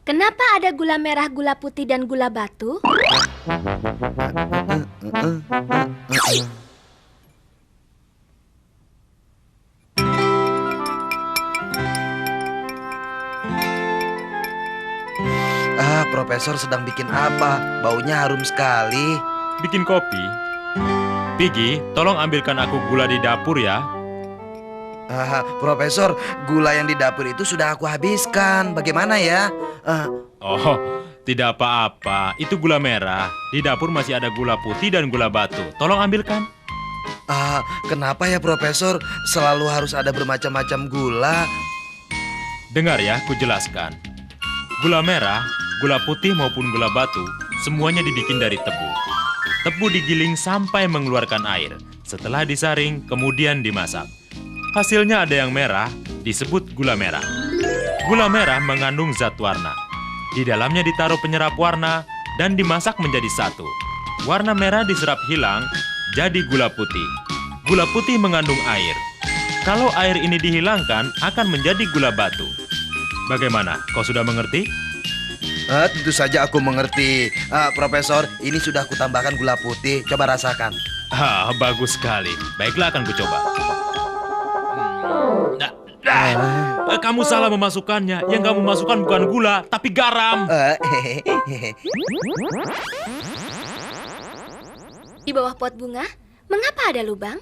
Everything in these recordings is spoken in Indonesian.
Kenapa ada gula merah, gula putih, dan gula batu? Profesor sedang bikin apa? Baunya harum sekali. Bikin kopi. Piggy, tolong ambilkan aku gula di dapur ya. Profesor, gula yang di dapur itu sudah aku habiskan. Bagaimana ya? Oh, tidak apa-apa. Itu gula merah. Di dapur masih ada gula putih dan gula batu. Tolong ambilkan. Kenapa ya Profesor? Selalu harus ada bermacam-macam gula. Dengar ya, ku jelaskan. Gula merah, gula putih maupun gula batu, semuanya dibikin dari tebu. Tebu digiling sampai mengeluarkan air. Setelah disaring, kemudian dimasak. Hasilnya ada yang merah, disebut gula merah. Gula merah mengandung zat warna. Di dalamnya ditaruh penyerap warna dan dimasak menjadi satu. Warna merah diserap hilang, jadi gula putih. Gula putih mengandung air. Kalau air ini dihilangkan, akan menjadi gula batu. Bagaimana? Kau sudah mengerti? Tentu saja aku mengerti. Profesor, ini sudah kutambahkan gula putih. Coba rasakan. Bagus sekali. Baiklah, akan kucoba. Kamu salah memasukkannya. Yang kamu masukkan bukan gula, tapi garam. Di bawah pot bunga, mengapa ada lubang?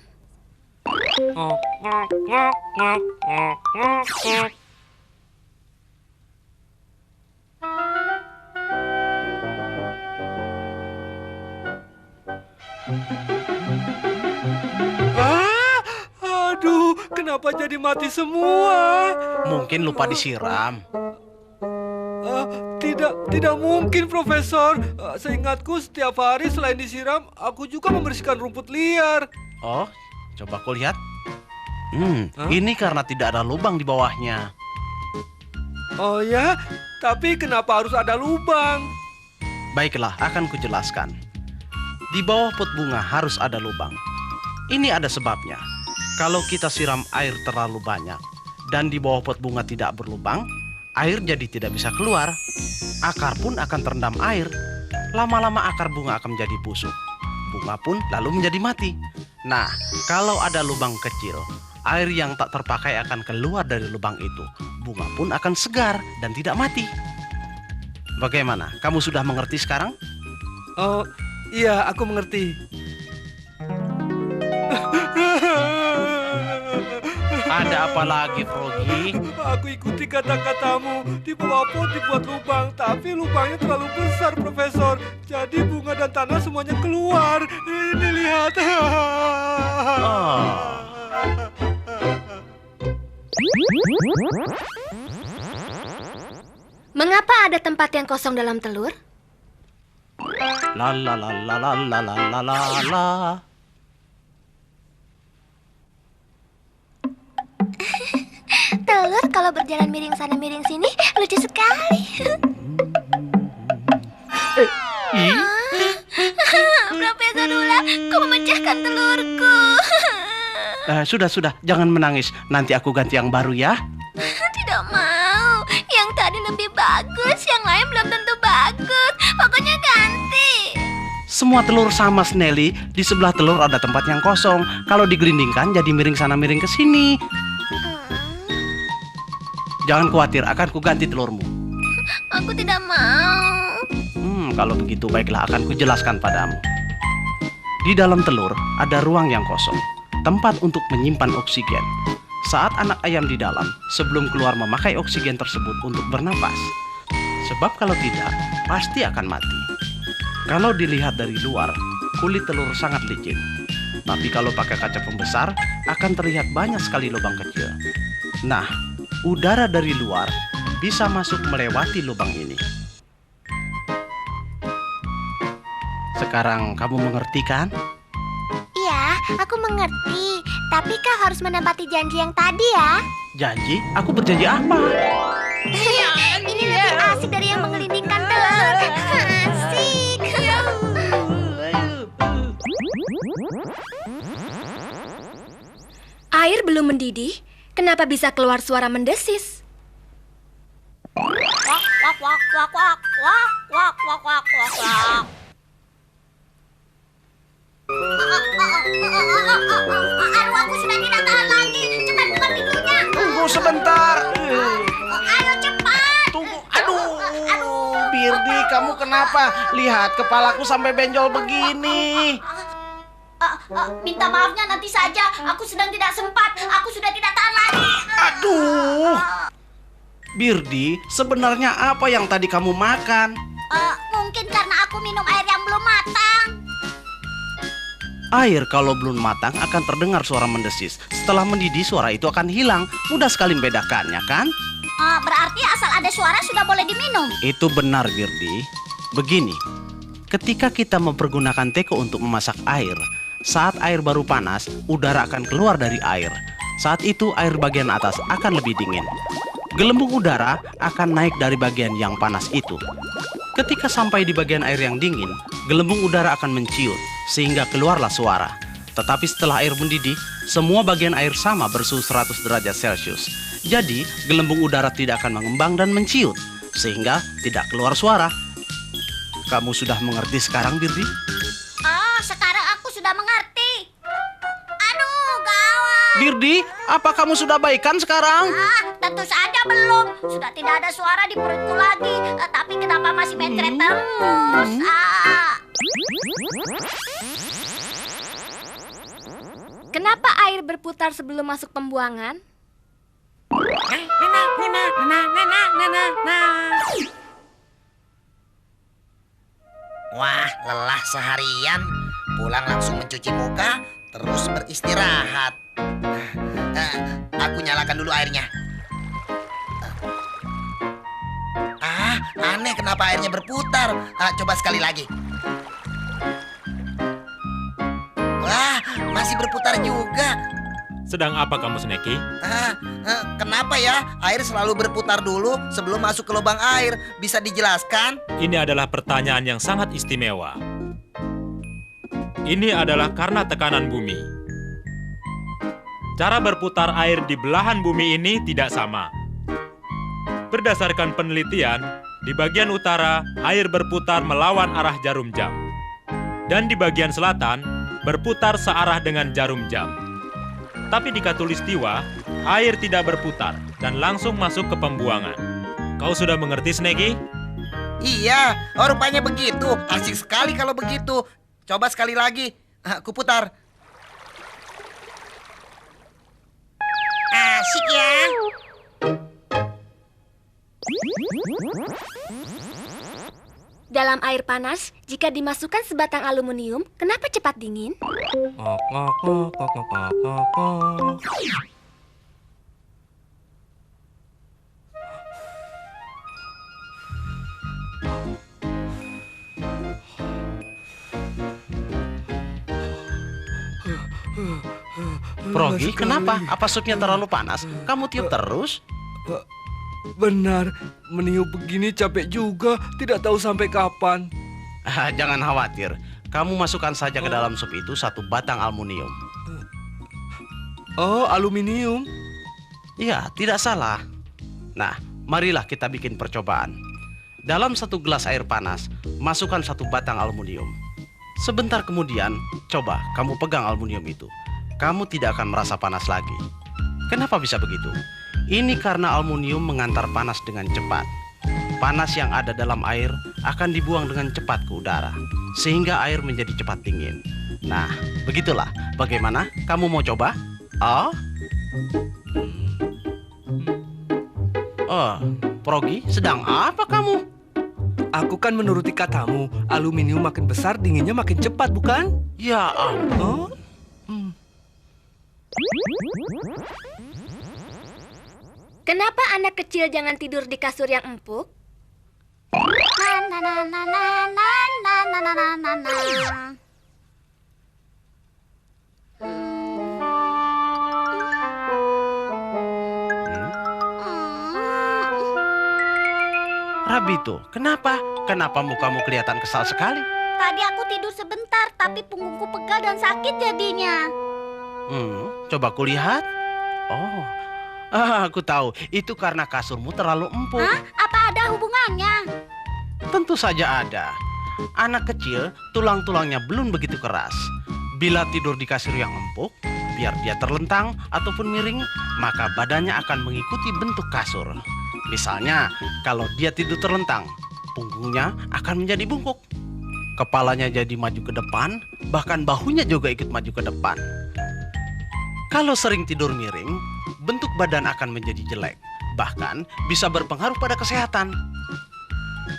Aduh, kenapa jadi mati semua? Mungkin lupa disiram. Tidak mungkin, Profesor. Seingatku setiap hari selain disiram, aku juga membersihkan rumput liar. Oh, coba aku lihat. Ini karena tidak ada lubang di bawahnya. Oh ya? Tapi kenapa harus ada lubang? Baiklah, akan kujelaskan. Di bawah pot bunga harus ada lubang. Ini ada sebabnya. Kalau kita siram air terlalu banyak dan di bawah pot bunga tidak berlubang, air jadi tidak bisa keluar. Akar pun akan terendam air. Lama-lama akar bunga akan menjadi busuk. Bunga pun lalu menjadi mati. Nah, kalau ada lubang kecil, air yang tak terpakai akan keluar dari lubang itu. Bunga pun akan segar dan tidak mati. Bagaimana? Kamu sudah mengerti sekarang? Oh, iya, aku mengerti. Ada apa lagi, Froggy? Aku ikuti kata-katamu. Di bawah pot dibuat lubang, tapi lubangnya terlalu besar, Profesor. Jadi bunga dan tanah semuanya keluar. Ini lihat. Mengapa ada tempat yang kosong dalam telur? La la la la la la la la la la. Telur kalau berjalan miring sana miring sini lucu sekali. Profesor Ula, kau memecahkan telurku. Sudah, jangan menangis. Nanti aku ganti yang baru ya. Tidak mau. Yang tadi lebih bagus, yang lain belum tentu bagus. Pokoknya ganti. Semua telur sama, Snelly. Di sebelah telur ada tempat yang kosong. Kalau digelindingkan jadi miring sana miring ke sini. Jangan khawatir, akan kuganti telurmu. Aku tidak mau. Kalau begitu baiklah, akan kujelaskan padamu. Di dalam telur ada ruang yang kosong, tempat untuk menyimpan oksigen. Saat anak ayam di dalam, sebelum keluar memakai oksigen tersebut untuk bernapas. Sebab kalau tidak, pasti akan mati. Kalau dilihat dari luar, kulit telur sangat licin. Tapi kalau pakai kaca pembesar, akan terlihat banyak sekali lubang kecil. Nah, udara dari luar bisa masuk melewati lubang ini. Sekarang kamu mengerti kan? Iya, aku mengerti. Tapi kau harus menepati janji yang tadi ya. Janji? Aku berjanji apa? Ini lebih asik dari yang menggelindingkan telur. Asik. Air belum mendidih, Kenapa bisa keluar suara mendesis? Wak, wak, wak, wak, wak, wak, wak, wak, wak, wak, wak. Aduh, aku sudah tidak tahan lagi. Cepat buka pintunya. Tunggu sebentar. Ayo cepat. Tunggu. Aduh, Birdi, kamu kenapa? Lihat, kepalaku sampai benjol begini. Minta maafnya nanti saja. Aku sedang tidak sempat. Aku sudah tidak tahan lagi. Aduh. Birdi, sebenarnya apa yang tadi kamu makan? Mungkin karena aku minum air yang belum matang. Air kalau belum matang akan terdengar suara mendesis. Setelah mendidih, suara itu akan hilang. Mudah sekali membedakannya, kan? Berarti asal ada suara sudah boleh diminum. Itu benar, Birdi. Begini, ketika kita mempergunakan teko untuk memasak air, saat air baru panas, udara akan keluar dari air. Saat itu air bagian atas akan lebih dingin. Gelembung udara akan naik dari bagian yang panas itu. Ketika sampai di bagian air yang dingin, gelembung udara akan menciut, sehingga keluarlah suara. Tetapi setelah air mendidih, semua bagian air sama bersuhu 100 derajat Celcius. Jadi, gelembung udara tidak akan mengembang dan menciut, sehingga tidak keluar suara. Kamu sudah mengerti sekarang, Birdi? Sekarang aku sudah mengerti. Aduh, gawat. Birdi, apa kamu sudah baikan sekarang? Tentu saja belum. Sudah tidak ada suara di perutku lagi. Tapi kenapa masih mencret terus? Kenapa air berputar sebelum masuk pembuangan? Wah, lelah seharian. Pulang langsung mencuci muka, terus beristirahat. Aku nyalakan dulu airnya. Aneh kenapa airnya berputar. Coba sekali lagi. Wah, masih berputar juga. Sedang apa kamu, Sneki? Kenapa ya air selalu berputar dulu sebelum masuk ke lubang air? Bisa dijelaskan? Ini adalah pertanyaan yang sangat istimewa. Ini adalah karena tekanan bumi. Cara berputar air di belahan bumi ini tidak sama. Berdasarkan penelitian, di bagian utara air berputar melawan arah jarum jam. Dan di bagian selatan berputar searah dengan jarum jam. Tapi di Khatulistiwa, air tidak berputar dan langsung masuk ke pembuangan. Kau sudah mengerti, Sneki? Iya, rupanya begitu. Asik sekali kalau begitu. Coba sekali lagi. Aku putar. Asik ya. Dalam air panas, jika dimasukkan sebatang aluminium, kenapa cepat dingin? Progi, kenapa? Apa supnya terlalu panas? Kamu tiup terus? Benar, meniup begini capek juga. Tidak tahu sampai kapan. Jangan khawatir. Kamu masukkan saja ke dalam sup itu 1 batang aluminium. Oh, aluminium. Iya, tidak salah. Nah, marilah kita bikin percobaan. Dalam 1 gelas air panas, masukkan 1 batang aluminium. Sebentar kemudian, coba kamu pegang aluminium itu. Kamu tidak akan merasa panas lagi. Kenapa bisa begitu? Ini karena aluminium mengantar panas dengan cepat. Panas yang ada dalam air akan dibuang dengan cepat ke udara, sehingga air menjadi cepat dingin. Nah, begitulah. Bagaimana? Kamu mau coba? Progi, sedang apa kamu? Aku kan menuruti katamu, aluminium makin besar dinginnya makin cepat, bukan? Ya ampun. Kenapa anak kecil jangan tidur di kasur yang empuk? Rabito, kenapa? Kenapa mukamu kelihatan kesal sekali? Tadi aku tidur sebentar, tapi punggungku pegal dan sakit jadinya. Coba kulihat. Oh, Aku tahu, itu karena kasurmu terlalu empuk. Hah? Apa ada hubungannya? Tentu saja ada. Anak kecil, tulang-tulangnya belum begitu keras. Bila tidur di kasur yang empuk, biar dia terlentang ataupun miring, maka badannya akan mengikuti bentuk kasur. Misalnya, kalau dia tidur terlentang, punggungnya akan menjadi bungkuk. Kepalanya jadi maju ke depan, bahkan bahunya juga ikut maju ke depan. Kalau sering tidur miring, bentuk badan akan menjadi jelek, bahkan bisa berpengaruh pada kesehatan.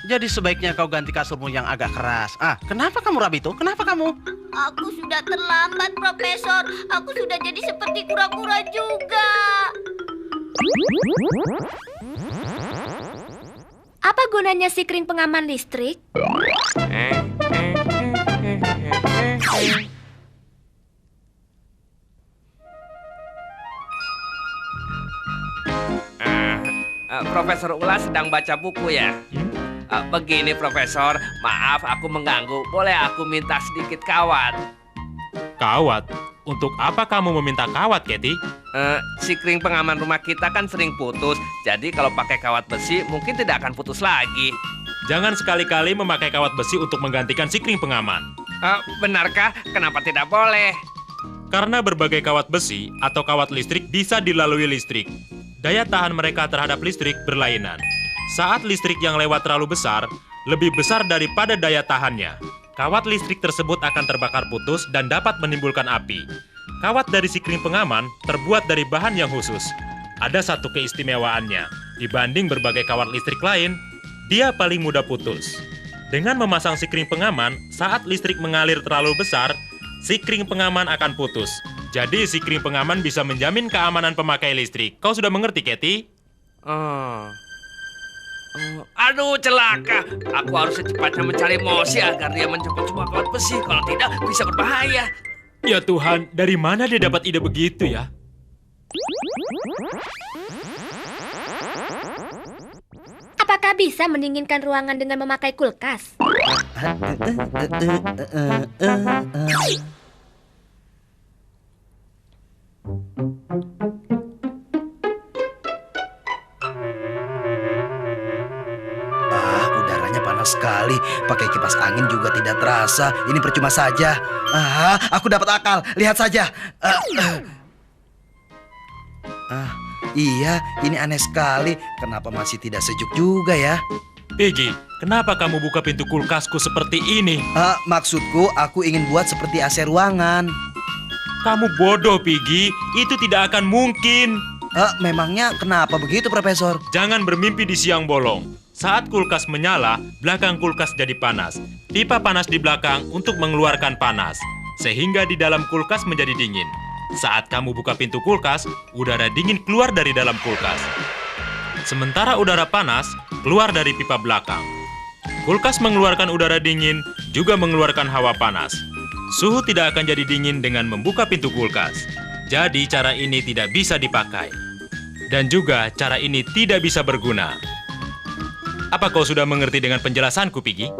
Jadi sebaiknya kau ganti kasurmu yang agak keras. Kenapa kamu, Rabito? Kenapa kamu? Aku sudah terlambat, Profesor. Aku sudah jadi seperti kura-kura juga. Apa gunanya sikring pengaman listrik? Profesor Ulas sedang baca buku ya? Begini Profesor, maaf aku mengganggu. Boleh aku minta sedikit kawat? Kawat? Untuk apa kamu meminta kawat, Katy? Sikring pengaman rumah kita kan sering putus. Jadi kalau pakai kawat besi mungkin tidak akan putus lagi. Jangan sekali-kali memakai kawat besi untuk menggantikan sikring pengaman. Benarkah? Kenapa tidak boleh? Karena berbagai kawat besi atau kawat listrik bisa dilalui listrik. Daya tahan mereka terhadap listrik berlainan. Saat listrik yang lewat terlalu besar, lebih besar daripada daya tahannya. Kawat listrik tersebut akan terbakar putus dan dapat menimbulkan api. Kawat dari sikring pengaman terbuat dari bahan yang khusus. Ada satu keistimewaannya. Dibanding berbagai kawat listrik lain, dia paling mudah putus. Dengan memasang sikring pengaman, saat listrik mengalir terlalu besar, sikring pengaman akan putus. Jadi sikring pengaman bisa menjamin keamanan pemakai listrik. Kau sudah mengerti, Katy? Aduh, celaka. Aku harus secepatnya mencari Mosi agar dia mencopot semua kawat besi. Kalau tidak, bisa berbahaya. Ya Tuhan, dari mana dia dapat ide begitu ya? Apakah bisa mendinginkan ruangan dengan memakai kulkas? Udaranya panas sekali. Pakai kipas angin juga tidak terasa. Ini percuma saja. Aku dapat akal. Lihat saja. Iya, ini aneh sekali. Kenapa masih tidak sejuk juga ya? Piggy, kenapa kamu buka pintu kulkasku seperti ini? Maksudku, aku ingin buat seperti AC ruangan. Kamu bodoh, Piggy. Itu tidak akan mungkin. Memangnya kenapa begitu, Profesor? Jangan bermimpi di siang bolong. Saat kulkas menyala, belakang kulkas jadi panas. Pipa panas di belakang untuk mengeluarkan panas. Sehingga di dalam kulkas menjadi dingin. Saat kamu buka pintu kulkas, udara dingin keluar dari dalam kulkas. Sementara udara panas keluar dari pipa belakang. Kulkas mengeluarkan udara dingin, juga mengeluarkan hawa panas. Suhu tidak akan jadi dingin dengan membuka pintu kulkas. Jadi cara ini tidak bisa dipakai. Dan juga cara ini tidak bisa berguna. Apa kau sudah mengerti dengan penjelasanku, Piggy?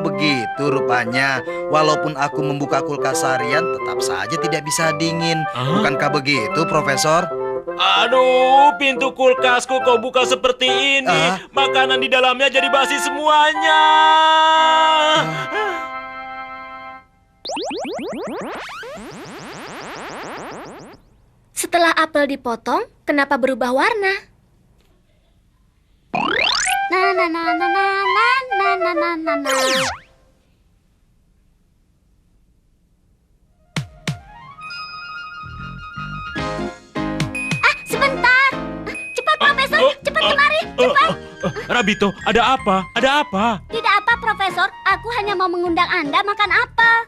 Begitu rupanya. Walaupun aku membuka kulkas harian, tetap saja tidak bisa dingin. Bukankah begitu, Profesor? Aduh, pintu kulkasku kau buka seperti ini. Makanan di dalamnya jadi basi semuanya. Setelah apel dipotong, kenapa berubah warna? Na na na na na na na na na na. Sebentar. Cepat, Profesor. Cepat kemari. Cepat. Rabito, ada apa? Ada apa? Tidak apa, Profesor. Aku hanya mau mengundang Anda makan apel.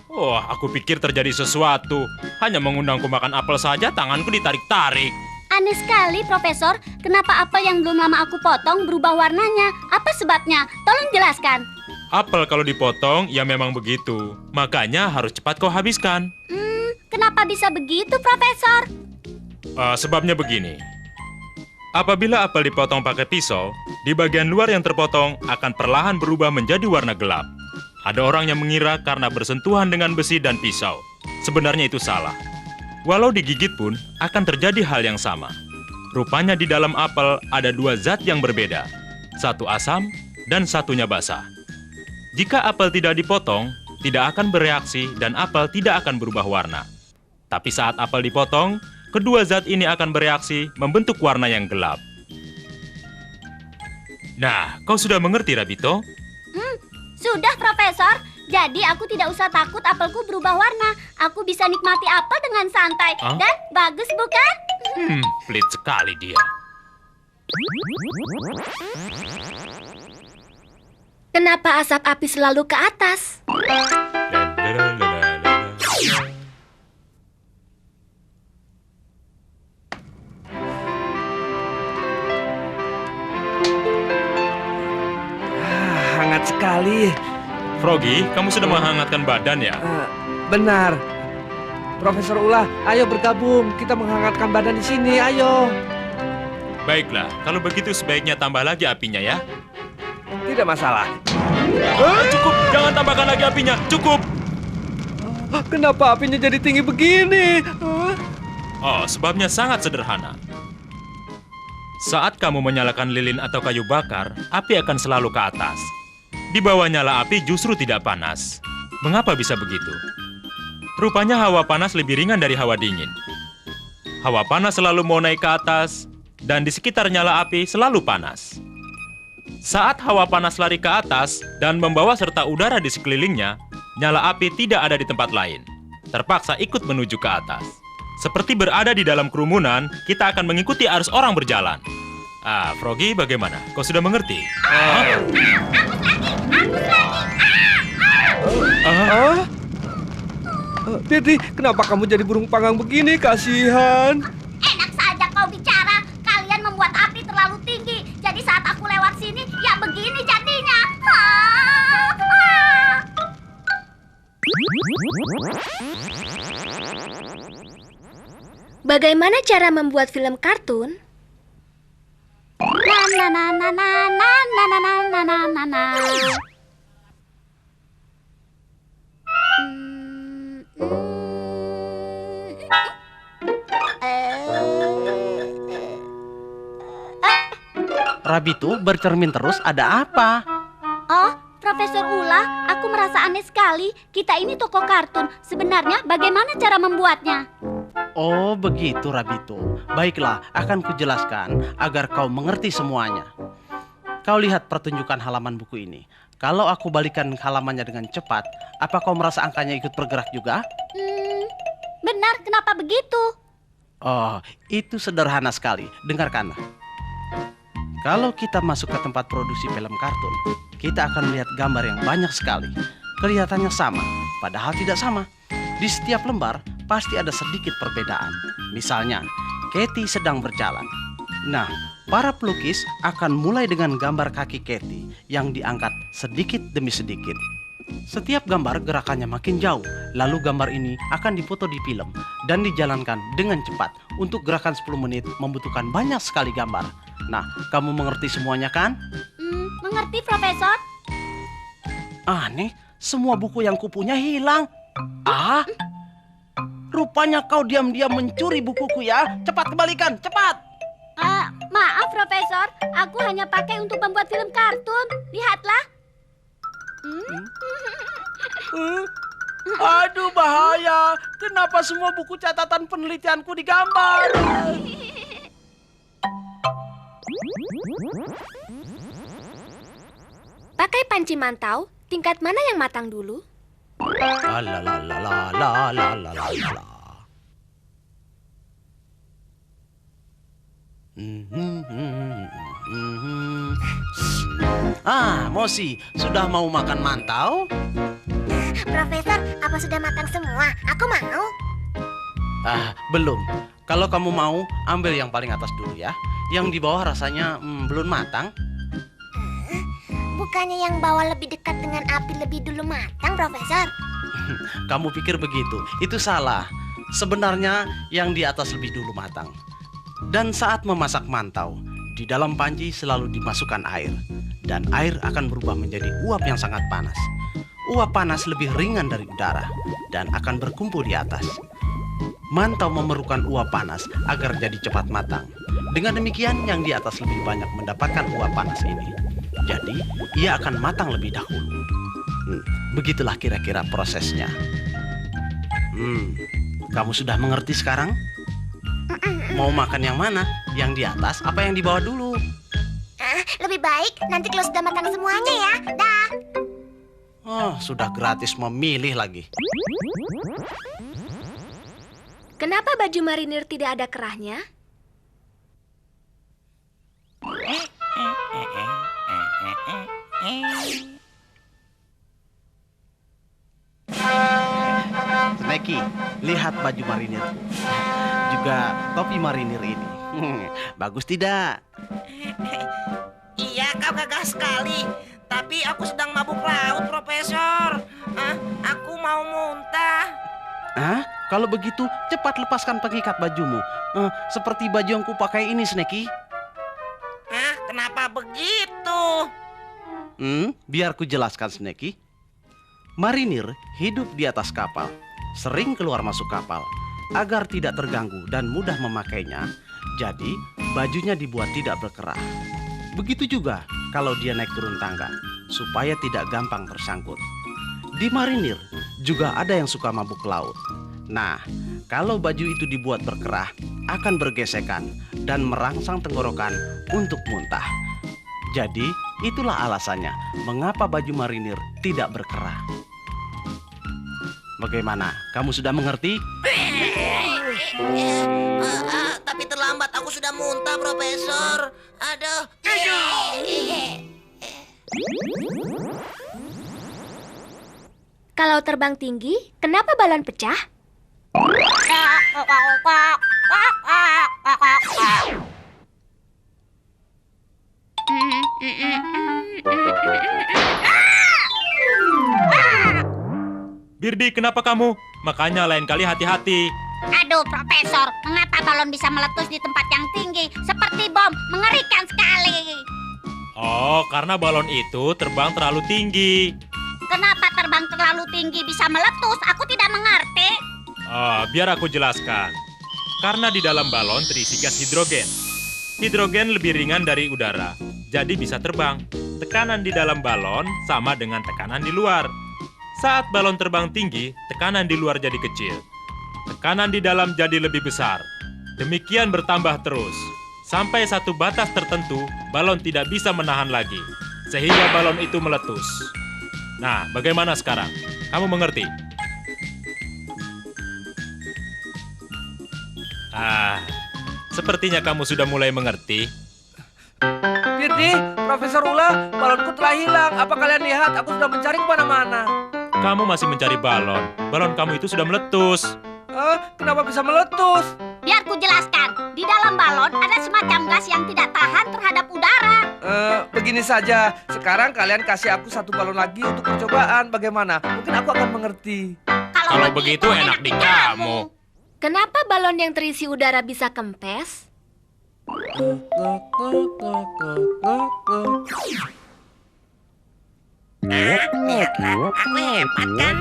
Oh, aku pikir terjadi sesuatu. Hanya mengundangku makan apel saja, tanganku ditarik-tarik. Aneh sekali, Profesor. Kenapa apel yang belum lama aku potong berubah warnanya? Apa sebabnya? Tolong jelaskan. Apel kalau dipotong, ya memang begitu. Makanya harus cepat kau habiskan. Kenapa bisa begitu, Profesor? Sebabnya begini. Apabila apel dipotong pakai pisau, di bagian luar yang terpotong akan perlahan berubah menjadi warna gelap. Ada orang yang mengira karena bersentuhan dengan besi dan pisau. Sebenarnya itu salah. Walau digigit pun akan terjadi hal yang sama. Rupanya di dalam apel ada dua zat yang berbeda. Satu asam dan satunya basah. Jika apel tidak dipotong, tidak akan bereaksi dan apel tidak akan berubah warna. Tapi saat apel dipotong, kedua zat ini akan bereaksi membentuk warna yang gelap. Nah, kau sudah mengerti, Rabito? Sudah, Profesor. Jadi aku tidak usah takut apelku berubah warna. Aku bisa nikmati apel dengan santai. Hah? Dan bagus bukan? Pelit sekali dia. Kenapa asap api selalu ke atas? Hangat sekali. Froggy, kamu sudah menghangatkan badan ya? Benar. Profesor Ulah, ayo bergabung. Kita menghangatkan badan di sini, ayo. Baiklah, kalau begitu sebaiknya tambah lagi apinya ya. Tidak masalah. Cukup, jangan tambahkan lagi apinya, cukup. Kenapa apinya jadi tinggi begini? Oh, sebabnya sangat sederhana. Saat kamu menyalakan lilin atau kayu bakar, api akan selalu ke atas. Di bawah nyala api justru tidak panas. Mengapa bisa begitu? Rupanya hawa panas lebih ringan dari hawa dingin. Hawa panas selalu mau naik ke atas, dan di sekitar nyala api selalu panas. Saat hawa panas lari ke atas dan membawa serta udara di sekelilingnya, nyala api tidak ada di tempat lain. Terpaksa ikut menuju ke atas. Seperti berada di dalam kerumunan, kita akan mengikuti arus orang berjalan. Froggy bagaimana? Kau sudah mengerti? Dedi, kenapa kamu jadi burung panggang begini? Kasihan. Enak saja kau bicara. Kalian membuat api terlalu tinggi. Jadi saat aku lewat sini, ya begini jadinya. Bagaimana cara membuat film kartun? Na na na na na na na na na na na na. Rabito bercermin terus, ada apa? Oh, Profesor Ulah, aku merasa aneh sekali. Kita ini toko kartun. Sebenarnya bagaimana cara membuatnya? Oh, begitu Rabito. Baiklah, akan kujelaskan agar kau mengerti semuanya. Kau lihat pertunjukan halaman buku ini. Kalau aku balikan halamannya dengan cepat, apa kau merasa angkanya ikut bergerak juga? Benar, kenapa begitu? Oh, itu sederhana sekali. Dengarkanlah. Kalau kita masuk ke tempat produksi film kartun, kita akan melihat gambar yang banyak sekali. Kelihatannya sama, padahal tidak sama. Di setiap lembar pasti ada sedikit perbedaan. Misalnya, Katy sedang berjalan. Nah, para pelukis akan mulai dengan gambar kaki Katy yang diangkat sedikit demi sedikit. Setiap gambar gerakannya makin jauh, lalu gambar ini akan difoto di film dan dijalankan dengan cepat. Untuk gerakan 10 menit membutuhkan banyak sekali gambar. Nah, kamu mengerti semuanya kan? Mengerti, Profesor? Aneh, semua buku yang kupunya hilang. Rupanya kau diam-diam mencuri bukuku ya. Cepat kembalikan, cepat. Maaf, Profesor. Aku hanya pakai untuk membuat film kartun. Lihatlah. Aduh, bahaya. Kenapa semua buku catatan penelitianku digambar? Pakai panci mantau, tingkat mana yang matang dulu? Mosi, sudah mau makan mantau? Profesor, apa sudah matang semua? Aku mau. Belum. Kalau kamu mau, ambil yang paling atas dulu ya. Yang di bawah rasanya belum matang. Bukannya yang bawah lebih dekat dengan api lebih dulu matang, Profesor? Kamu pikir begitu? Itu salah. Sebenarnya yang di atas lebih dulu matang. Dan saat memasak mantau, di dalam panci selalu dimasukkan air. Dan air akan berubah menjadi uap yang sangat panas. Uap panas lebih ringan dari udara dan akan berkumpul di atas. Mantau memerlukan uap panas agar jadi cepat matang. Dengan demikian, yang di atas lebih banyak mendapatkan uap panas ini. Jadi, ia akan matang lebih dahulu. Begitulah kira-kira prosesnya. Kamu sudah mengerti sekarang? Mau makan yang mana? Yang di atas apa yang di bawah dulu? Lebih baik nanti kalau sudah matang semuanya ya. Dah. Oh, sudah gratis memilih lagi. Kenapa baju marinir tidak ada kerahnya? Sneki, lihat baju marinirku. Juga topi marinir ini. Bagus tidak? Iya, kau gagah sekali. Tapi aku sedang mabuk laut, Profesor. Aku mau muntah. Kalau begitu, cepat lepaskan pengikat bajumu. Seperti baju yang kupakai ini, Sneki. Kenapa begitu? Biar ku jelaskan, Sneki. Marinir hidup di atas kapal, sering keluar masuk kapal. Agar tidak terganggu dan mudah memakainya, jadi bajunya dibuat tidak berkerah. Begitu juga kalau dia naik turun tangga, supaya tidak gampang tersangkut. Di marinir juga ada yang suka mabuk laut. Nah, kalau baju itu dibuat berkerah, akan bergesekan dan merangsang tenggorokan untuk muntah. Jadi, itulah alasannya mengapa baju marinir tidak berkerah. Bagaimana? Kamu sudah mengerti? Tapi terlambat, aku sudah muntah, Profesor. Aduh. Kalau terbang tinggi, kenapa balon pecah? Birdi, kenapa kamu? Makanya lain kali hati-hati. Aduh, Profesor, mengapa balon bisa meletus di tempat yang tinggi? Seperti bom, mengerikan sekali. Oh, karena balon itu terbang terlalu tinggi. Kenapa terbang terlalu tinggi bisa meletus? Aku tidak mengerti. Biar aku jelaskan. Karena di dalam balon terisi gas hidrogen. Hidrogen lebih ringan dari udara, jadi bisa terbang. Tekanan di dalam balon sama dengan tekanan di luar. Saat balon terbang tinggi, tekanan di luar jadi kecil. Tekanan di dalam jadi lebih besar. Demikian bertambah terus. Sampai satu batas tertentu, balon tidak bisa menahan lagi. Sehingga balon itu meletus. Nah, bagaimana sekarang? Kamu mengerti? Sepertinya kamu sudah mulai mengerti. Birdi, Profesor Ula, balonku telah hilang. Apa kalian lihat? Aku sudah mencari kemana-mana. Kamu masih mencari balon. Balon kamu itu sudah meletus. Kenapa bisa meletus? Biar ku jelaskan. Di dalam balon ada semacam gas yang tidak tahan terhadap udara. Begini saja. Sekarang kalian kasih aku satu balon lagi untuk percobaan. Bagaimana? Mungkin aku akan mengerti. Kalau begitu enak di kamu. Kenapa balon yang terisi udara bisa kempes? Lihatlah, aku hebat kan?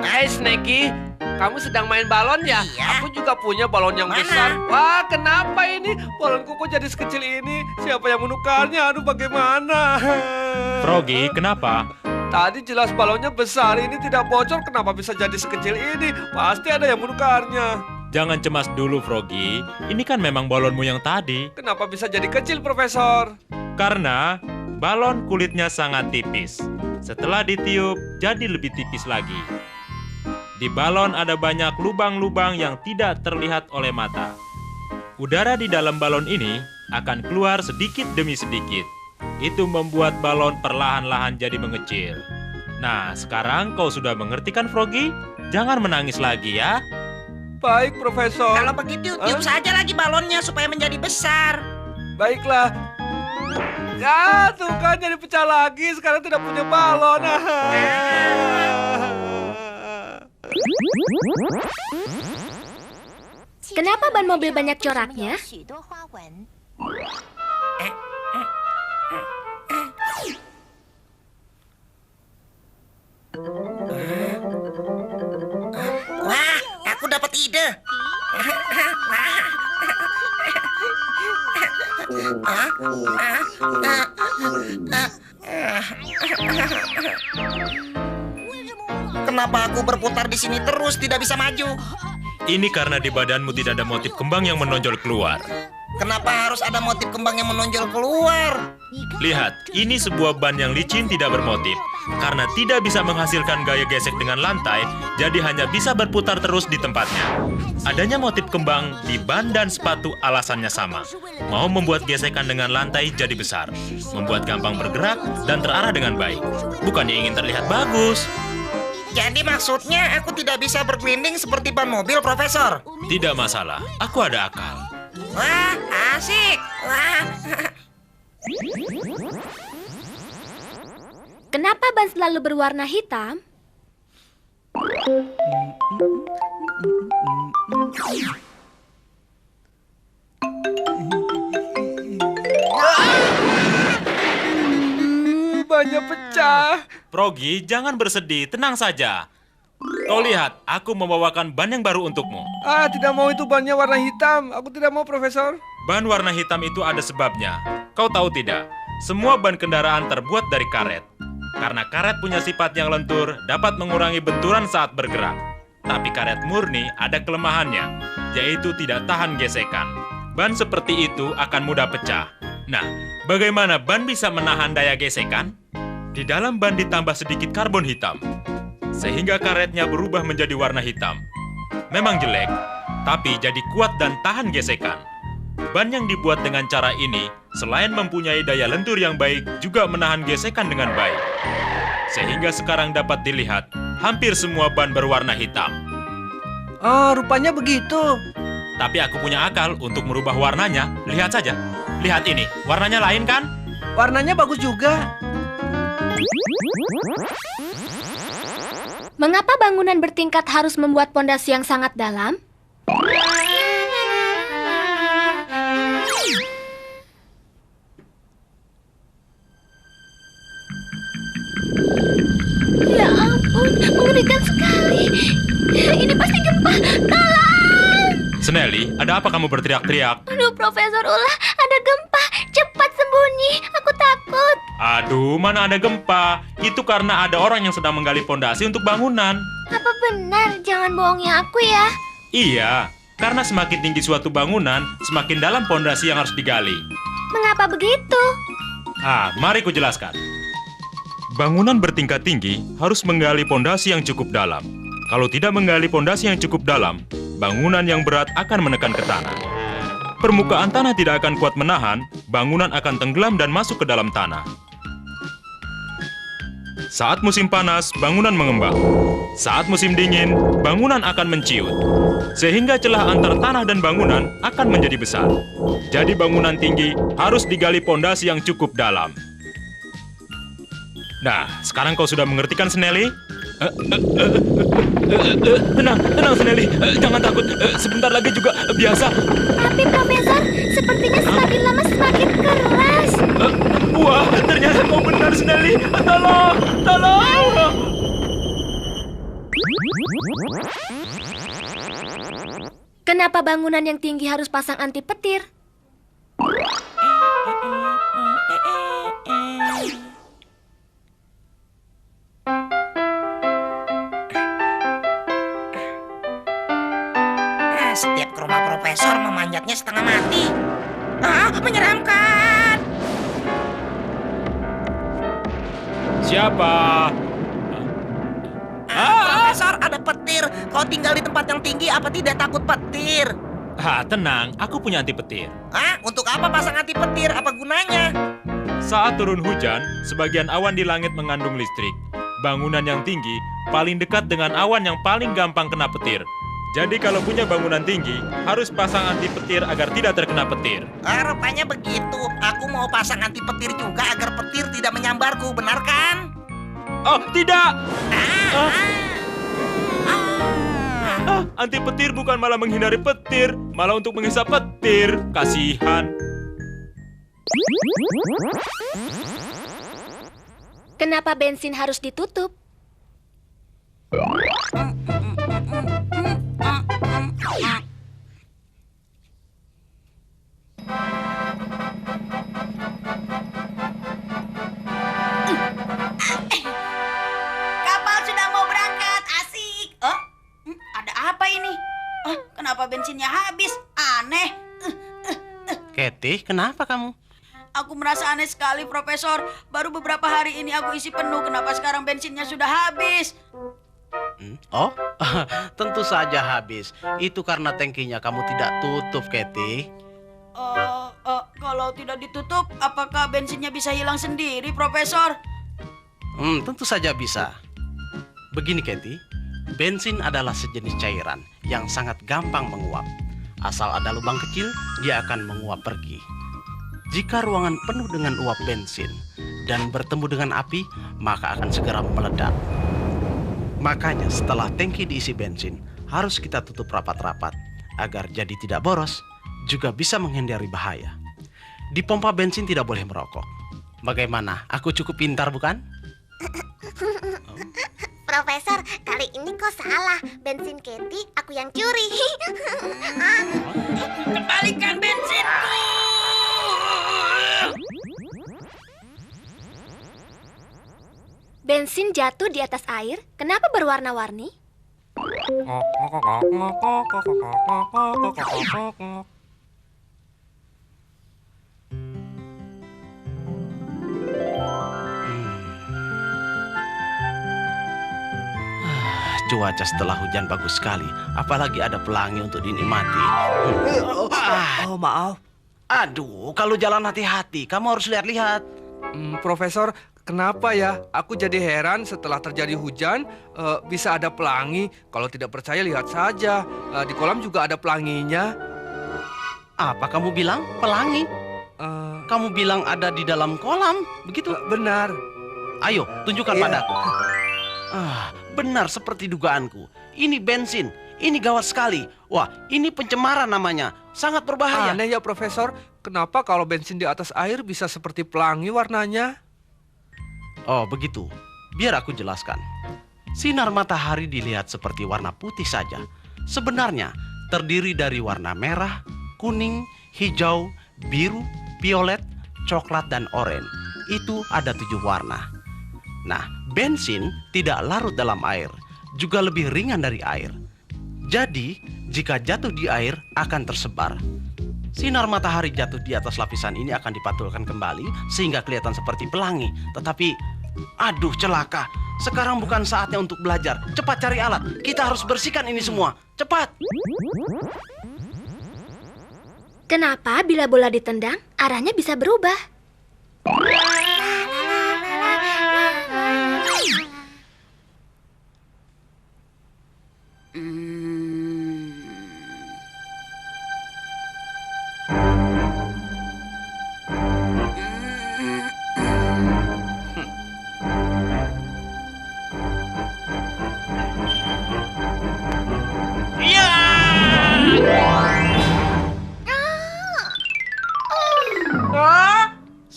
Hai Sneki, kamu sedang main balon ya? Iya. Aku juga punya balon yang Mana? besar. Wah, kenapa ini? Balonku kok jadi sekecil ini? Siapa yang menukarnya? Aduh, bagaimana? Froggy, kenapa? Tadi jelas balonnya besar, ini tidak bocor. Kenapa bisa jadi sekecil ini? Pasti ada yang menukarnya. Jangan cemas dulu, Froggy. Ini kan memang balonmu yang tadi. Kenapa bisa jadi kecil, Profesor? Karena balon kulitnya sangat tipis. Setelah ditiup, jadi lebih tipis lagi. Di balon ada banyak lubang-lubang yang tidak terlihat oleh mata. Udara di dalam balon ini akan keluar sedikit demi sedikit. Itu membuat balon perlahan-lahan jadi mengecil. Nah, sekarang kau sudah mengerti kan, Froggy? Jangan menangis lagi ya. Baik, Profesor. Kalau begitu, tiup saja lagi balonnya supaya menjadi besar. Baiklah. Ya, tuh kan jadi pecah lagi. Sekarang tidak punya balon. Kenapa ban mobil banyak coraknya? dapat ide. Kenapa aku berputar di sini terus tidak bisa maju? Ini karena di badanmu tidak ada motif kembang yang menonjol keluar. Kenapa harus ada motif kembang yang menonjol keluar? Lihat, ini sebuah ban yang licin tidak bermotif. Karena tidak bisa menghasilkan gaya gesek dengan lantai, jadi hanya bisa berputar terus di tempatnya. Adanya motif kembang di ban dan sepatu alasannya sama. Mau membuat gesekan dengan lantai jadi besar, membuat gampang bergerak dan terarah dengan baik. Bukannya ingin terlihat bagus. Jadi maksudnya aku tidak bisa bergelinding seperti ban mobil, Profesor? Tidak masalah, aku ada akal. Wah, asik. Wah. Kenapa ban selalu berwarna hitam? Bannya pecah. Progi, jangan bersedih, tenang saja. Kau lihat, aku membawakan ban yang baru untukmu. Ah, tidak mau itu bannya warna hitam. Aku tidak mau, Profesor. Ban warna hitam itu ada sebabnya. Kau tahu tidak? Semua ban kendaraan terbuat dari karet. Karena karet punya sifat yang lentur, dapat mengurangi benturan saat bergerak. Tapi karet murni ada kelemahannya, yaitu tidak tahan gesekan. Ban seperti itu akan mudah pecah. Nah, bagaimana ban bisa menahan daya gesekan? Di dalam ban ditambah sedikit karbon hitam, sehingga karetnya berubah menjadi warna hitam. Memang jelek, tapi jadi kuat dan tahan gesekan. Ban yang dibuat dengan cara ini, selain mempunyai daya lentur yang baik, juga menahan gesekan dengan baik. Sehingga sekarang dapat dilihat, hampir semua ban berwarna hitam. Oh, rupanya begitu. Tapi aku punya akal untuk merubah warnanya. Lihat saja. Lihat ini, warnanya lain kan? Warnanya bagus juga. Mengapa bangunan bertingkat harus membuat pondasi yang sangat dalam? Ya ampun, mengerikan sekali. Ini pasti gempa. Tolong! Snelly, ada apa kamu berteriak-teriak? Aduh, Profesor Ulah, ada gempa. Cepat sembunyi, aku takut. Aduh, mana ada gempa? Itu karena ada orang yang sedang menggali pondasi untuk bangunan. Apa benar? Jangan bohongi aku ya. Iya, karena semakin tinggi suatu bangunan, semakin dalam pondasi yang harus digali. Mengapa begitu? Mari kujelaskan. Bangunan bertingkat tinggi harus menggali pondasi yang cukup dalam. Kalau tidak menggali pondasi yang cukup dalam, bangunan yang berat akan menekan ke tanah. Permukaan tanah tidak akan kuat menahan, bangunan akan tenggelam dan masuk ke dalam tanah. Saat musim panas, bangunan mengembang. Saat musim dingin, bangunan akan menciut. Sehingga celah antar tanah dan bangunan akan menjadi besar. Jadi bangunan tinggi harus digali pondasi yang cukup dalam. Nah, sekarang kau sudah mengerti kan, Snelly? Tenang Snelly, jangan takut. Sebentar lagi juga biasa. Tapi Profesor, sepertinya semakin lama semakin keras. Wah, ternyata kau benar, Snelly. Tolong. Kenapa bangunan yang tinggi harus pasang anti petir? Setiap ke rumah Profesor memanjatnya setengah mati. Menyeramkan. Siapa? Profesor, ada petir. Kau tinggal di tempat yang tinggi, apa tidak takut petir? Tenang, aku punya anti petir. Untuk apa pasang anti petir? Apa gunanya? Saat turun hujan, sebagian awan di langit mengandung listrik. Bangunan yang tinggi paling dekat dengan awan yang paling gampang kena petir. Jadi kalau punya bangunan tinggi, harus pasang anti petir agar tidak terkena petir. Rupanya begitu. Aku mau pasang anti petir juga agar petir tidak menyambarku, benar kan? Oh, tidak! Anti petir bukan malah menghindari petir, malah untuk menghisap petir. Kasihan. Kenapa bensin harus ditutup? Kapal sudah mau berangkat, asik. Oh, ada apa ini? Oh, kenapa bensinnya habis? Aneh. Kathy, kenapa kamu? Aku merasa aneh sekali, Profesor. Baru beberapa hari ini aku isi penuh. Kenapa sekarang bensinnya sudah habis? Oh, tentu saja habis. Itu karena tangkinya kamu tidak tutup, Kathy. Kalau tidak ditutup, apakah bensinnya bisa hilang sendiri, Profesor? Tentu saja bisa. Begini, Kathy. Bensin adalah sejenis cairan yang sangat gampang menguap. Asal ada lubang kecil, dia akan menguap pergi. Jika ruangan penuh dengan uap bensin dan bertemu dengan api, maka akan segera meledak. Makanya setelah tangki diisi bensin, harus kita tutup rapat-rapat agar jadi tidak boros, juga bisa menghindari bahaya. Di pompa bensin tidak boleh merokok. Bagaimana? Aku cukup pintar, bukan? Profesor, kali ini kok salah. Bensin Kathy aku yang curi. Kembalikan bensinku! Bensin jatuh di atas air, kenapa berwarna-warni? Cuaca setelah hujan bagus sekali, apalagi ada pelangi untuk dinikmati. Oh, maaf. Aduh, kalau jalan hati-hati, kamu harus lihat-lihat. Profesor, kenapa ya? Aku jadi heran setelah terjadi hujan bisa ada pelangi. Kalau tidak percaya lihat saja. Di kolam juga ada pelanginya. Apa kamu bilang? Pelangi? Kamu bilang ada di dalam kolam, begitu? Benar. Ayo, tunjukkan Iya. padaku. Benar seperti dugaanku. Ini bensin, ini gawat sekali. Wah, ini pencemaran namanya. Sangat berbahaya. Aneh ya, Profesor. Kenapa kalau bensin di atas air bisa seperti pelangi warnanya? Oh, begitu. Biar aku jelaskan. Sinar matahari dilihat seperti warna putih saja. Sebenarnya terdiri dari warna merah, kuning, hijau, biru, violet, coklat, dan oranye. Itu ada 7 warna. Nah, bensin tidak larut dalam air, juga lebih ringan dari air. Jadi, jika jatuh di air akan tersebar. Sinar matahari jatuh di atas lapisan ini akan dipantulkan kembali sehingga kelihatan seperti pelangi. Tetapi, aduh celaka. Sekarang bukan saatnya untuk belajar. Cepat cari alat. Kita harus bersihkan ini semua. Cepat. Kenapa bila bola ditendang, arahnya bisa berubah?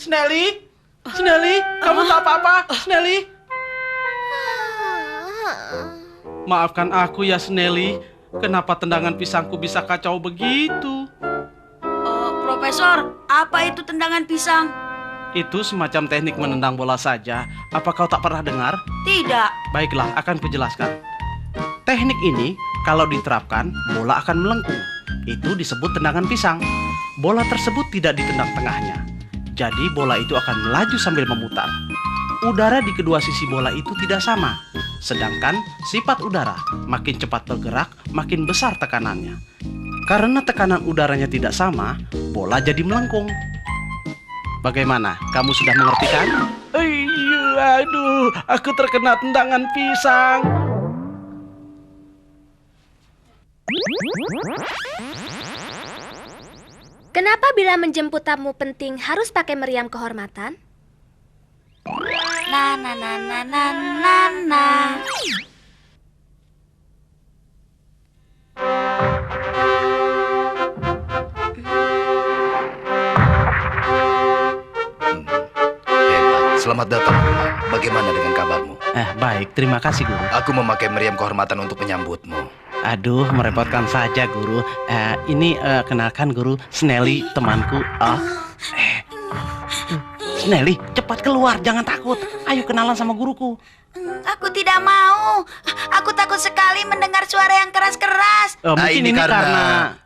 Snelly? Snelly, kamu tak apa-apa? Snelly? Maafkan aku ya, Snelly. Kenapa tendangan pisangku bisa kacau begitu? Profesor, apa itu tendangan pisang? Itu semacam teknik menendang bola saja. Apa kau tak pernah dengar? Tidak. Baiklah, akan kujelaskan. Teknik ini, kalau diterapkan, bola akan melengkung. Itu disebut tendangan pisang. Bola tersebut tidak ditendang tengahnya. Jadi bola itu akan melaju sambil memutar. Udara di kedua sisi bola itu tidak sama. Sedangkan sifat udara makin cepat bergerak, makin besar tekanannya. Karena tekanan udaranya tidak sama, bola jadi melengkung. Bagaimana? Kamu sudah mengerti kan? Aduh, aku terkena tendangan pisang. Kenapa bila menjemput tamu penting harus pakai meriam kehormatan? Na na na na na na na. Hebat. Selamat datang. Bagaimana dengan kabarmu? Baik, terima kasih guru. Aku memakai meriam kehormatan untuk menyambutmu. Aduh, merepotkan saja guru. Ini kenalkan guru, Snelly temanku. Snelly, cepat keluar, jangan takut. Ayo kenalan sama guruku. Aku tidak mau. Aku takut sekali mendengar suara yang keras-keras. Mungkin ini ini karena-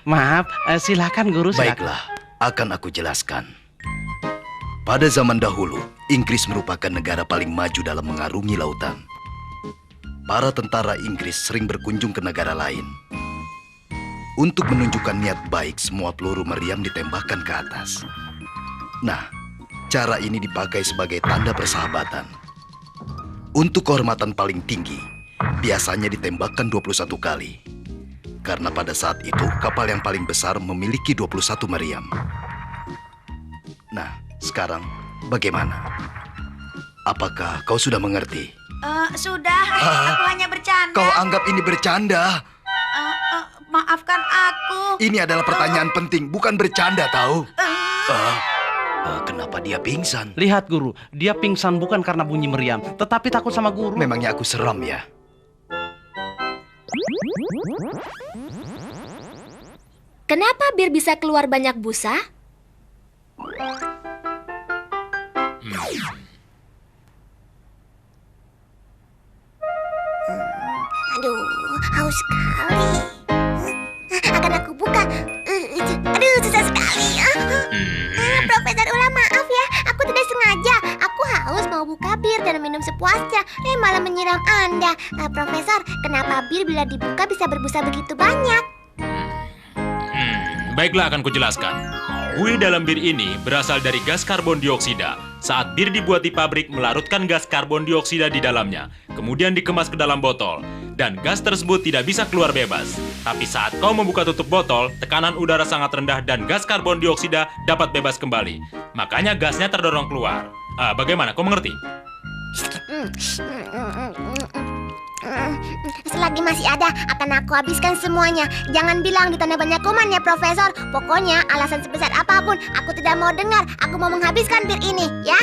maaf, silakan guru. Silakan. Baiklah, akan aku jelaskan. Pada zaman dahulu, Inggris merupakan negara paling maju dalam mengarungi lautan. Para tentara Inggris sering berkunjung ke negara lain. Untuk menunjukkan niat baik, semua peluru meriam ditembakkan ke atas. Nah, cara ini dipakai sebagai tanda persahabatan. Untuk kehormatan paling tinggi, biasanya ditembakkan 21 kali. Karena pada saat itu, kapal yang paling besar memiliki 21 meriam. Nah, sekarang bagaimana? Apakah kau sudah mengerti? Sudah, aku hanya bercanda. Kau anggap ini bercanda? Maafkan aku. Ini adalah pertanyaan penting, bukan bercanda tahu? Kenapa dia pingsan? Lihat guru, dia pingsan bukan karena bunyi meriam, tetapi takut sama guru. Memangnya aku seram ya? Kenapa Bir bisa keluar banyak busa? Aduh, haus sekali. Akan aku buka. Aduh, susah sekali. Profesor Ula, maaf ya. Aku tidak sengaja. Aku haus mau buka bir dan minum sepuasnya. Malah menyiram Anda. Profesor, kenapa bir bila dibuka bisa berbusa begitu banyak? Baiklah, akan kujelaskan. Buih dalam bir ini berasal dari gas karbon dioksida. Saat bir dibuat di pabrik, melarutkan gas karbon dioksida di dalamnya, kemudian dikemas ke dalam botol, dan gas tersebut tidak bisa keluar bebas. Tapi saat kau membuka tutup botol, tekanan udara sangat rendah dan gas karbon dioksida dapat bebas kembali. Makanya gasnya terdorong keluar. Bagaimana, kau mengerti? Selagi masih ada, akan aku habiskan semuanya. Jangan bilang di tanah banyak kuman ya, Profesor. Pokoknya alasan sebesar apapun, aku tidak mau dengar. Aku mau menghabiskan bir ini, ya.